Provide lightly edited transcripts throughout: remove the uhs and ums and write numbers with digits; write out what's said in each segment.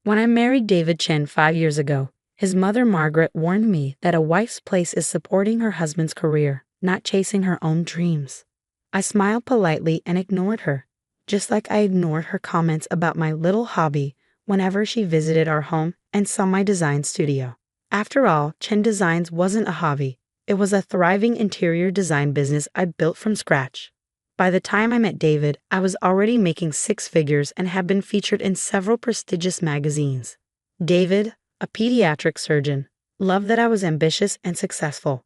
When I married David Chen 5 years ago, his mother Margaret warned me that a wife's place is supporting her husband's career, not chasing her own dreams. I smiled politely and ignored her, just like I ignored her comments about my little hobby whenever she visited our home and saw my design studio. After all, Chen Designs wasn't a hobby. It was a thriving interior design business I built from scratch. By the time I met David, I was already making six figures and had been featured in several prestigious magazines. David, a pediatric surgeon, loved that I was ambitious and successful.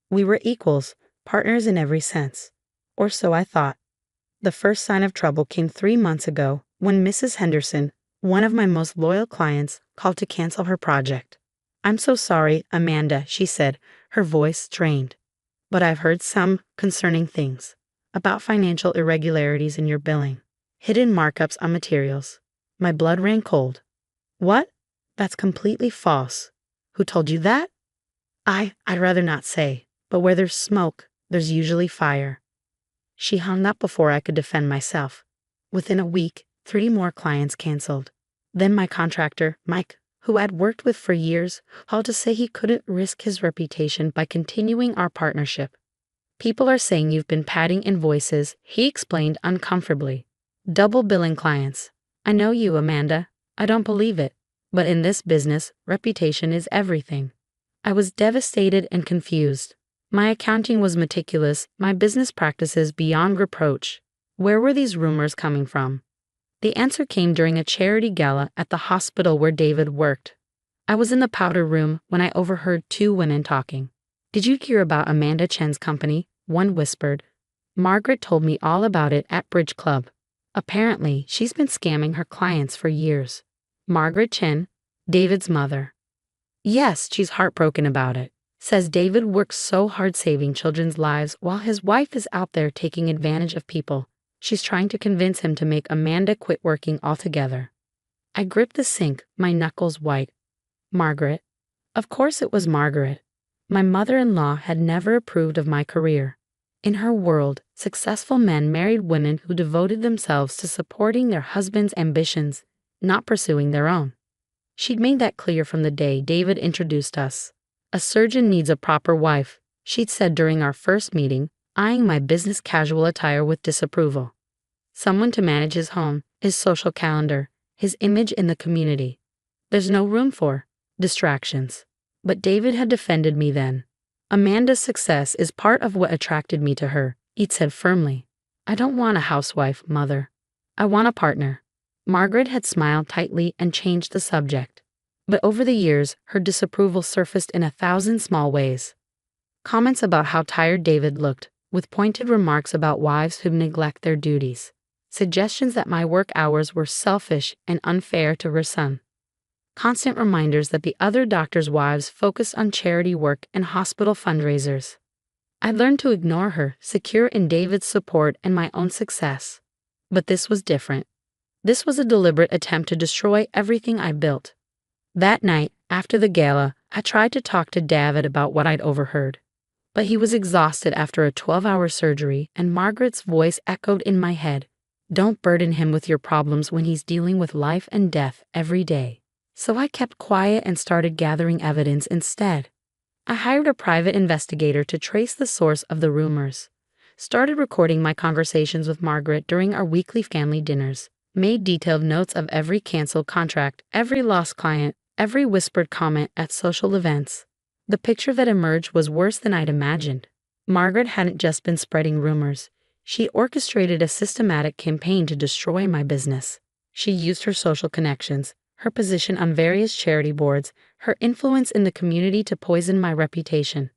We were equals, partners in every sense. Or so I thought. The first sign of trouble came 3 months ago when Mrs. Henderson, one of my most loyal clients, called to cancel her project. "I'm so sorry, Amanda," she said, her voice strained. "But I've heard some concerning things about financial irregularities in your billing, hidden markups on materials." My blood ran cold. "What? That's completely false. Who told you that?" I'd rather not say, but where there's smoke, there's usually fire." She hung up before I could defend myself. Within a week, 3 more clients canceled. Then my contractor, Mike, who I'd worked with for years, called to say he couldn't risk his reputation by continuing our partnership. "People are saying you've been padding invoices," he explained uncomfortably. "Double billing clients. I know you, Amanda. I don't believe it. But in this business, reputation is everything." I was devastated and confused. My accounting was meticulous, my business practices beyond reproach. Where were these rumors coming from? The answer came during a charity gala at the hospital where David worked. I was in the powder room when I overheard 2 women talking. "Did you hear about Amanda Chen's company?" one whispered. "Margaret told me all about it at Bridge Club. Apparently, she's been scamming her clients for years." Margaret Chen, David's mother. "Yes, she's heartbroken about it. Says David works so hard saving children's lives while his wife is out there taking advantage of people. She's trying to convince him to make Amanda quit working altogether." I gripped the sink, my knuckles white. Margaret. Of course it was Margaret. My mother-in-law had never approved of my career. In her world, successful men married women who devoted themselves to supporting their husbands' ambitions, not pursuing their own. She'd made that clear from the day David introduced us. "A surgeon needs a proper wife," she'd said during our first meeting, eyeing my business casual attire with disapproval. "Someone to manage his home, his social calendar, his image in the community. There's no room for distractions." But David had defended me then. "Amanda's success is part of what attracted me to her," he'd said firmly. "I don't want a housewife, Mother. I want a partner." Margaret had smiled tightly and changed the subject. But over the years, her disapproval surfaced in 1,000 small ways. Comments about how tired David looked, with pointed remarks about wives who neglect their duties. Suggestions that my work hours were selfish and unfair to her son. Constant reminders that the other doctors' wives focused on charity work and hospital fundraisers. I learned to ignore her, secure in David's support and my own success. But this was different. This was a deliberate attempt to destroy everything I built. That night, after the gala, I tried to talk to David about what I'd overheard. But he was exhausted after a 12-hour surgery, and Margaret's voice echoed in my head. "Don't burden him with your problems when he's dealing with life and death every day." So I kept quiet and started gathering evidence instead. I hired a private investigator to trace the source of the rumors, started recording my conversations with Margaret during our weekly family dinners, made detailed notes of every canceled contract, every lost client, every whispered comment at social events. The picture that emerged was worse than I'd imagined. Margaret hadn't just been spreading rumors. She orchestrated a systematic campaign to destroy my business. She used her social connections, her position on various charity boards, her influence in the community to poison my reputation.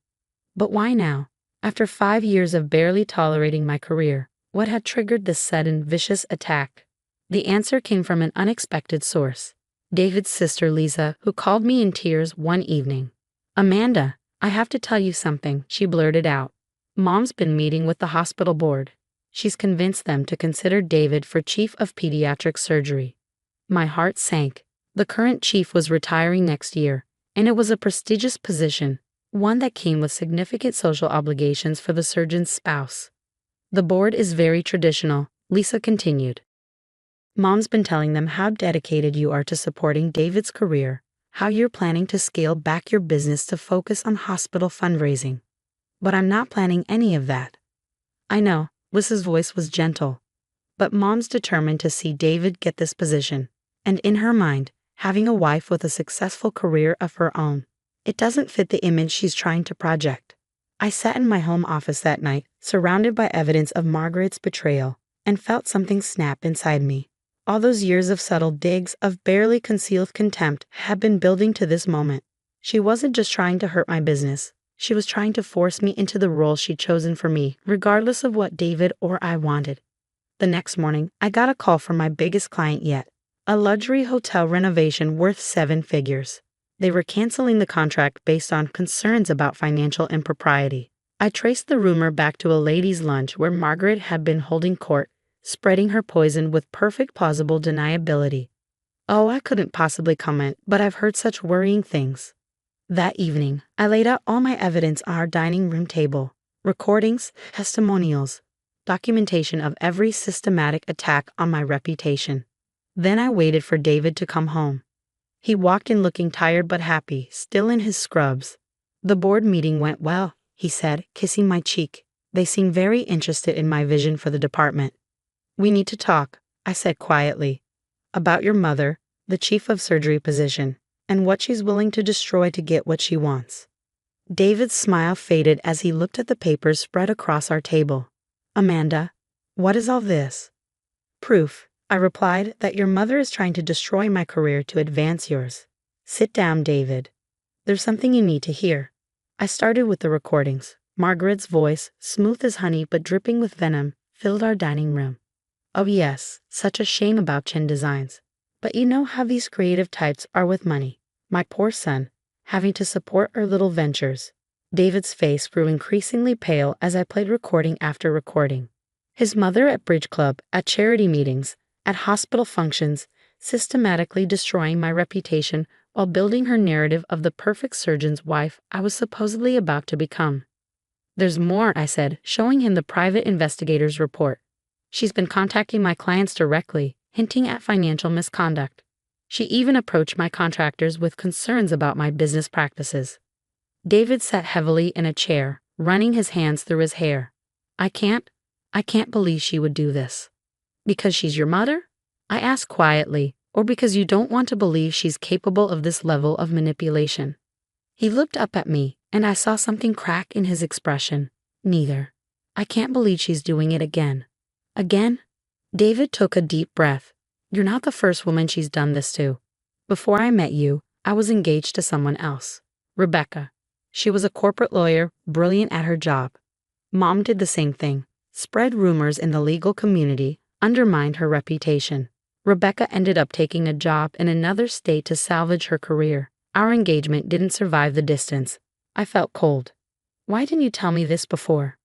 But why now? After 5 years of barely tolerating my career, what had triggered this sudden, vicious attack? The answer came from an unexpected source. David's sister Lisa, who called me in tears one evening. "Amanda, I have to tell you something," she blurted out. "Mom's been meeting with the hospital board. She's convinced them to consider David for chief of pediatric surgery." My heart sank. The current chief was retiring next year, and it was a prestigious position, one that came with significant social obligations for the surgeon's spouse. "The board is very traditional," Lisa continued. Mom's been telling them how dedicated you are to supporting David's career, how you're planning to scale back your business to focus on hospital fundraising. But I'm not planning any of that. I know, Liz's voice was gentle. But Mom's determined to see David get this position. And in her mind, having a wife with a successful career of her own, it doesn't fit the image she's trying to project. I sat in my home office that night, surrounded by evidence of Margaret's betrayal, and felt something snap inside me. All those years of subtle digs of barely concealed contempt had been building to this moment. She wasn't just trying to hurt my business. She was trying to force me into the role she'd chosen for me, regardless of what David or I wanted. The next morning, I got a call from my biggest client yet, a luxury hotel renovation worth 7 figures. They were canceling the contract based on concerns about financial impropriety. I traced the rumor back to a ladies' lunch where Margaret had been holding court, spreading her poison with perfect plausible deniability. Oh, I couldn't possibly comment, but I've heard such worrying things. That evening, I laid out all my evidence on our dining room table. Recordings, testimonials, documentation of every systematic attack on my reputation. Then I waited for David to come home. He walked in looking tired but happy, still in his scrubs. "The board meeting went well," he said, kissing my cheek. "They seem very interested in my vision for the department." "We need to talk," I said quietly. "About your mother, the chief of surgery position, and what she's willing to destroy to get what she wants." David's smile faded as he looked at the papers spread across our table. "Amanda, what is all this?" "Proof," I replied, "that your mother is trying to destroy my career to advance yours." "Sit down, David. There's something you need to hear." I started with the recordings. Margaret's voice, smooth as honey but dripping with venom, filled our dining room. "Oh yes, such a shame about chin designs. But you know how these creative types are with money. My poor son, having to support our little ventures." David's face grew increasingly pale as I played recording after recording. His mother at bridge club, at charity meetings, at hospital functions, systematically destroying my reputation while building her narrative of the perfect surgeon's wife I was supposedly about to become. "There's more," I said, showing him the private investigator's report. "She's been contacting my clients directly, hinting at financial misconduct. She even approached my contractors with concerns about my business practices." David sat heavily in a chair, running his hands through his hair. I can't believe she would do this." "Because she's your mother?" I asked quietly, "or because you don't want to believe she's capable of this level of manipulation?" He looked up at me, and I saw something crack in his expression. "Neither. I can't believe she's doing it again." "Again?" David took a deep breath. "You're not the first woman she's done this to. Before I met you, I was engaged to someone else. Rebecca. She was a corporate lawyer, brilliant at her job. Mom did the same thing, spread rumors in the legal community, undermined her reputation. Rebecca ended up taking a job in another state to salvage her career. Our engagement didn't survive the distance. I felt cold. Why didn't you tell me this before?"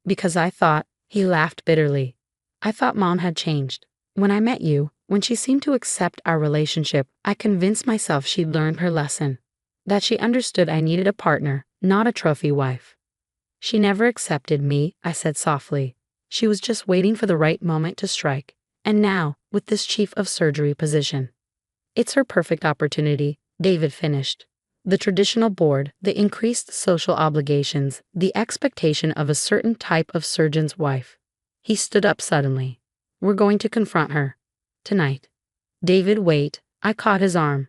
"Because I thought," he laughed bitterly, "I thought Mom had changed. When I met you, when she seemed to accept our relationship, I convinced myself she'd learned her lesson. That she understood I needed a partner, not a trophy wife." "She never accepted me," I said softly. "She was just waiting for the right moment to strike. And now, with this chief of surgery position." "It's her perfect opportunity," David finished. "The traditional board, the increased social obligations, the expectation of a certain type of surgeon's wife." He stood up suddenly. "We're going to confront her. Tonight." "David, wait." I caught his arm.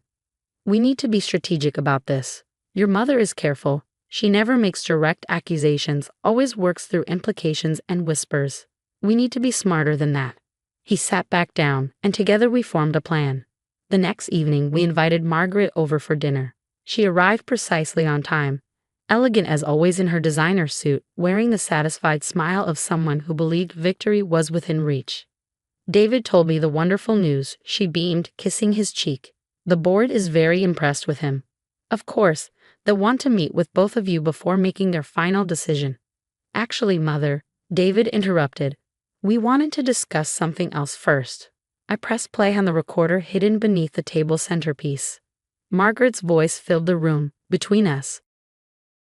"We need to be strategic about this. Your mother is careful. She never makes direct accusations, always works through implications and whispers. We need to be smarter than that." He sat back down, and together we formed a plan. The next evening, we invited Margaret over for dinner. She arrived precisely on time, elegant as always in her designer suit, wearing the satisfied smile of someone who believed victory was within reach. David told me the wonderful news. She beamed, kissing his cheek. "The board is very impressed with him. Of course, they'll want to meet with both of you before making their final decision." "Actually, Mother," David interrupted, "we wanted to discuss something else first." I pressed play on the recorder hidden beneath the table centerpiece. Margaret's voice filled the room. "Between us,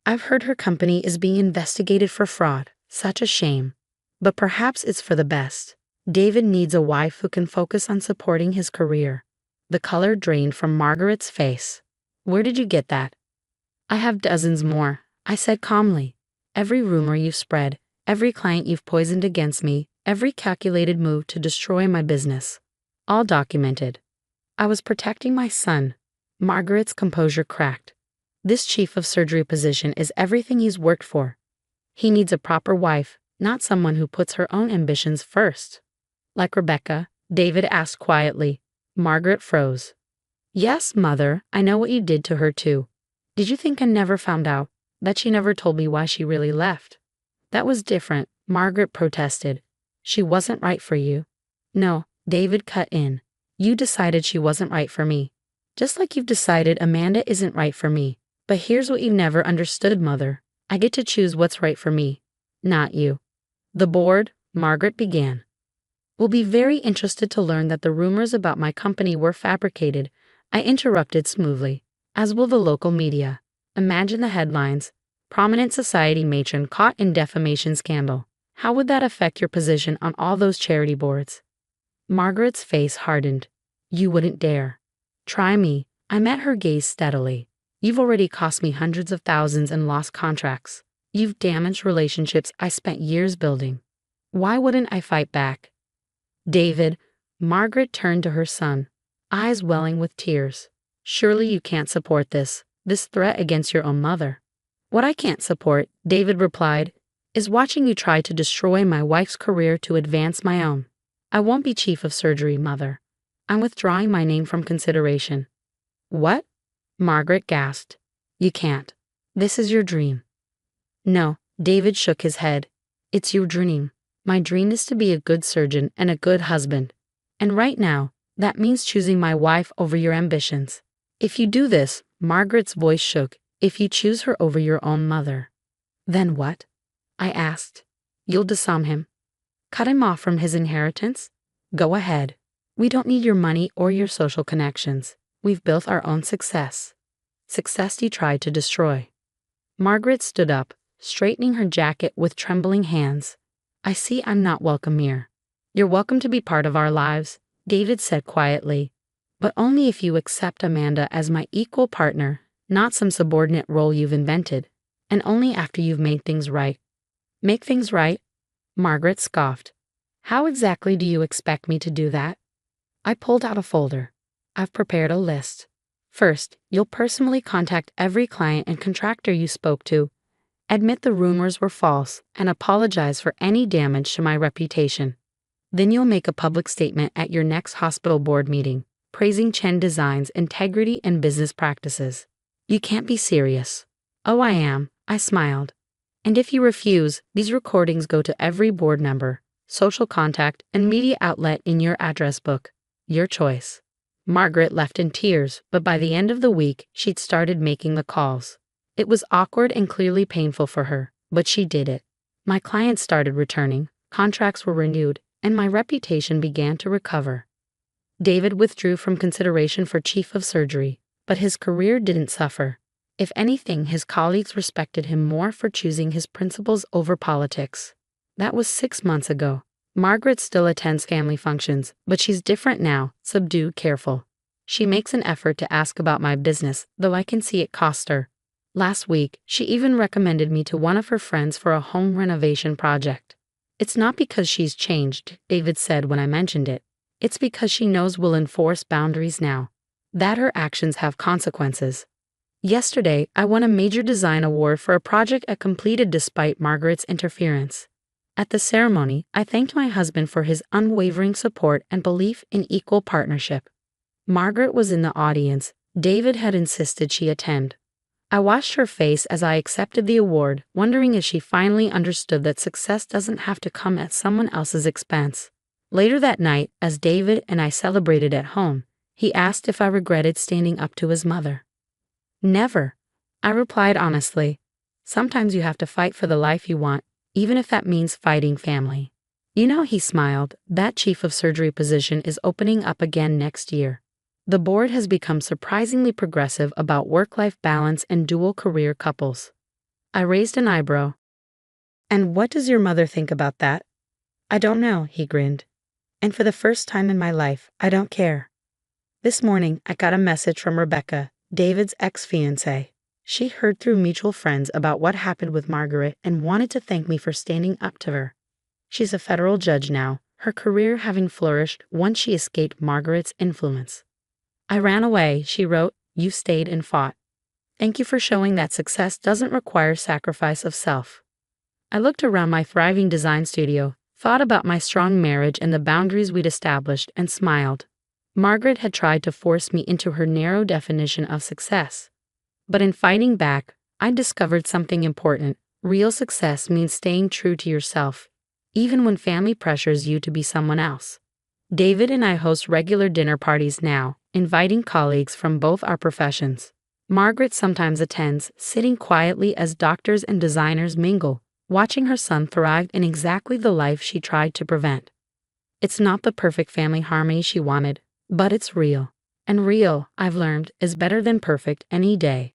I've heard her company is being investigated for fraud. Such a shame. But perhaps it's for the best. David needs a wife who can focus on supporting his career. The color drained from Margaret's face. Where did you get that? I have dozens more, I said calmly. Every rumor you've spread, every client you've poisoned against me, every calculated move to destroy my business. All documented. I was protecting my son. Margaret's composure cracked. This chief of surgery position is everything he's worked for. He needs a proper wife, not someone who puts her own ambitions first. Like Rebecca, David asked quietly. Margaret froze. Yes, mother, I know what you did to her too. Did you think I never found out? That she never told me why she really left? That was different, Margaret protested. She wasn't right for you. No, David cut in. You decided she wasn't right for me. Just like you've decided Amanda isn't right for me. But here's what you never understood, mother. I get to choose what's right for me, not you. The board, Margaret began, will be very interested to learn that the rumors about my company were fabricated. I interrupted smoothly, as will the local media. Imagine the headlines. Prominent society matron caught in defamation scandal. How would that affect your position on all those charity boards? Margaret's face hardened. You wouldn't dare. Try me. I met her gaze steadily. You've already cost me hundreds of thousands and lost contracts. You've damaged relationships I spent years building. Why wouldn't I fight back? David, Margaret turned to her son, eyes welling with tears. Surely you can't support this threat against your own mother. What I can't support, David replied, is watching you try to destroy my wife's career to advance my own. I won't be chief of surgery, mother. I'm withdrawing my name from consideration. What? Margaret gasped. You can't. This is your dream. No, David shook his head. It's your dream. My dream is to be a good surgeon and a good husband. And right now, that means choosing my wife over your ambitions. If you do this, Margaret's voice shook, if you choose her over your own mother. Then what? I asked. You'll disarm him. Cut him off from his inheritance? Go ahead. We don't need your money or your social connections. We've built our own success. Success you tried to destroy. Margaret stood up, straightening her jacket with trembling hands. I see I'm not welcome here. You're welcome to be part of our lives, David said quietly. But only if you accept Amanda as my equal partner, not some subordinate role you've invented. And only after you've made things right. Make things right? Margaret scoffed. How exactly do you expect me to do that? I pulled out a folder. I've prepared a list. First, you'll personally contact every client and contractor you spoke to, admit the rumors were false, and apologize for any damage to my reputation. Then you'll make a public statement at your next hospital board meeting, praising Chen Design's integrity and business practices. You can't be serious. Oh, I am, I smiled. And if you refuse, these recordings go to every board member, social contact, and media outlet in your address book. Your choice. Margaret left in tears, but by the end of the week, she'd started making the calls. It was awkward and clearly painful for her, but she did it. My clients started returning, contracts were renewed, and my reputation began to recover. David withdrew from consideration for chief of surgery, but his career didn't suffer. If anything, his colleagues respected him more for choosing his principles over politics. That was 6 months ago. Margaret still attends family functions, but she's different now, subdued, careful. She makes an effort to ask about my business, though I can see it cost her. Last week, she even recommended me to one of her friends for a home renovation project. It's not because she's changed, David said when I mentioned it. It's because she knows we'll enforce boundaries now. That her actions have consequences. Yesterday, I won a major design award for a project I completed despite Margaret's interference. At the ceremony, I thanked my husband for his unwavering support and belief in equal partnership. Margaret was in the audience. David had insisted she attend. I watched her face as I accepted the award, wondering if she finally understood that success doesn't have to come at someone else's expense. Later that night, as David and I celebrated at home, he asked if I regretted standing up to his mother. Never, I replied honestly. Sometimes you have to fight for the life you want, even if that means fighting family. You know, he smiled, that chief of surgery position is opening up again next year. The board has become surprisingly progressive about work-life balance and dual-career couples. I raised an eyebrow. And what does your mother think about that? I don't know, he grinned. And for the first time in my life, I don't care. This morning, I got a message from Rebecca, David's ex-fiancée. She heard through mutual friends about what happened with Margaret and wanted to thank me for standing up to her. She's a federal judge now, her career having flourished once she escaped Margaret's influence. I ran away, she wrote. You stayed and fought. Thank you for showing that success doesn't require sacrifice of self. I looked around my thriving design studio, thought about my strong marriage and the boundaries we'd established, and smiled. Margaret had tried to force me into her narrow definition of success. But in fighting back, I discovered something important. Real success means staying true to yourself, even when family pressures you to be someone else. David and I host regular dinner parties now, inviting colleagues from both our professions. Margaret sometimes attends, sitting quietly as doctors and designers mingle, watching her son thrive in exactly the life she tried to prevent. It's not the perfect family harmony she wanted, but it's real. And real, I've learned, is better than perfect any day.